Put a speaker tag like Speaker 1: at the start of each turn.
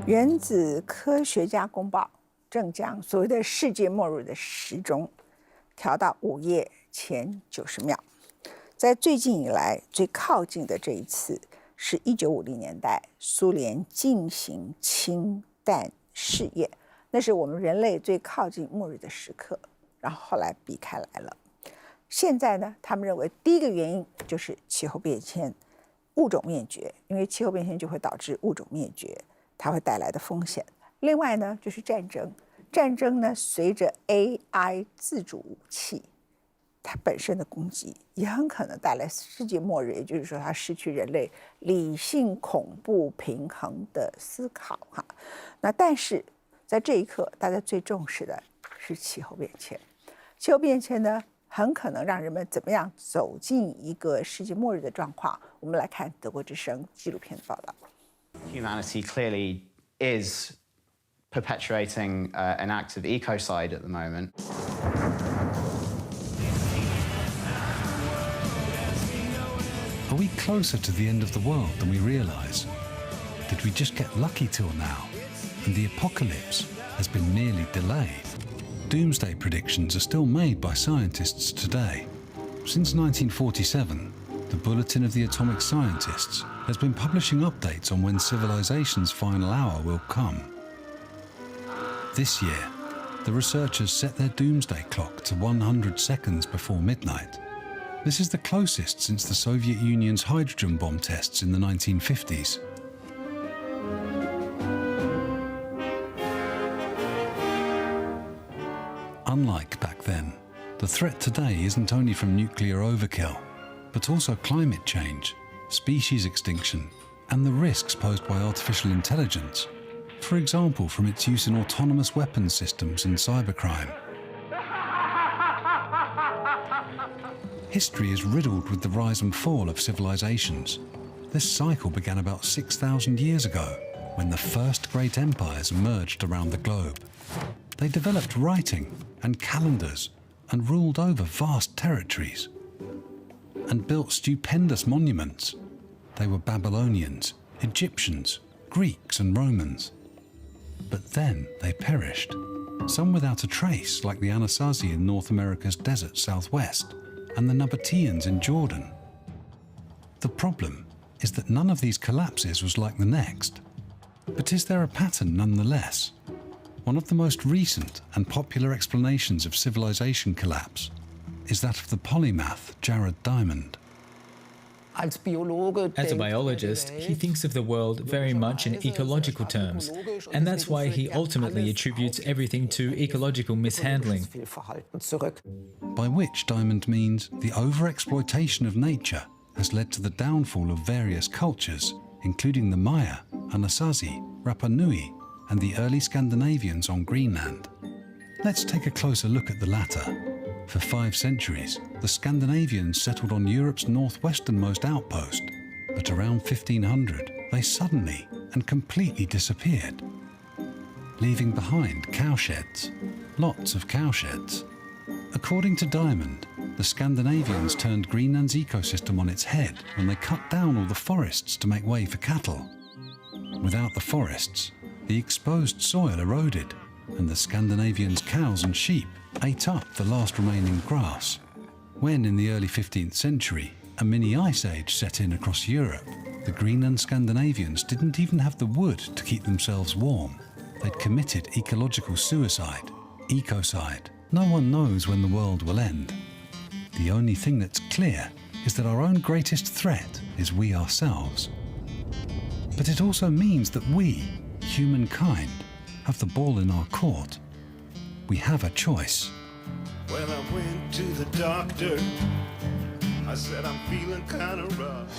Speaker 1: 原子科学家公报正将所谓的世界末日的时钟调到午夜前90秒。在最近以来最靠近的这一次，是1950年代苏联进行氢弹试验，那是我们人类最靠近末日的时刻，然后后来避开来了。现在呢，他们认为第一个原因就是气候变迁、物种灭绝，因为气候变迁就会导致物种灭绝，它会带来的风险。另外呢，就是战争。战争呢，随着 AI 自主武器它本身的攻击，也很可能带来世界末日，也就是说，它失去人类理性、恐怖、平衡的思考哈。那但是在这一刻，大家最重视的是气候变迁。气候变迁呢，很可能让人们怎么样走进一个世界末日的状况。我们来看德国之声纪录片的报道。
Speaker 2: Humanity clearly is perpetuating an act of ecocide at the moment.
Speaker 3: Are we closer to the end of the world than we realise? Did we just get lucky till now, and the apocalypse has been merely delayed? Doomsday predictions are still made by scientists today. Since 1947, the Bulletin of the Atomic Scientists has been publishing updates on when civilization's final hour will come. This year, the researchers set their doomsday clock to 100 seconds before midnight. This is the closest since the Soviet Union's hydrogen bomb tests in the 1950s. Unlike back then, the threat today isn't only from nuclear overkill, but also climate change, species extinction, and the risks posed by artificial intelligence, for example from its use in autonomous weapons systems and cybercrime. History is riddled with the rise and fall of civilizations. This cycle began about 6,000 years ago, when the first great empires emerged around the globe. They developed writing and calendars and ruled over vast territories and built stupendous monuments. They were Babylonians, Egyptians, Greeks and Romans. But then they perished, some without a trace, like the Anasazi in North America's desert southwest and the Nabateans in Jordan. The problem is that none of these collapses was like the next. But is there a pattern nonetheless? One of the most recent and popular explanations of civilization collapse is that of the polymath Jared Diamond.
Speaker 4: As a biologist, he thinks of the world very much in ecological terms, and that's why he ultimately attributes everything to ecological mishandling.
Speaker 3: By which Diamond means the overexploitation of nature has led to the downfall of various cultures, including the Maya, Anasazi, Rapa Nui, and the early Scandinavians on Greenland. Let's take a closer look at the latter. For 5 centuries, the Scandinavians settled on Europe's northwesternmost outpost, but around 1500, they suddenly and completely disappeared, leaving behind cowsheds, lots of cowsheds. According to Diamond, the Scandinavians turned Greenland's ecosystem on its head when they cut down all the forests to make way for cattle. Without the forests, the exposed soil eroded, and the Scandinavians' cows and sheep ate up the last remaining grass. When in the early 15th century, a mini ice age set in across Europe, the Greenland Scandinavians didn't even have the wood to keep themselves warm. They'd committed ecological suicide, ecocide. No one knows when the world will end. The only thing that's clear is that our own greatest threat is we ourselves. But it also means that we, humankind, have the ball in our court. We have a choice.
Speaker 5: Well, I went to the doctor. I said I'm feeling kind of rough.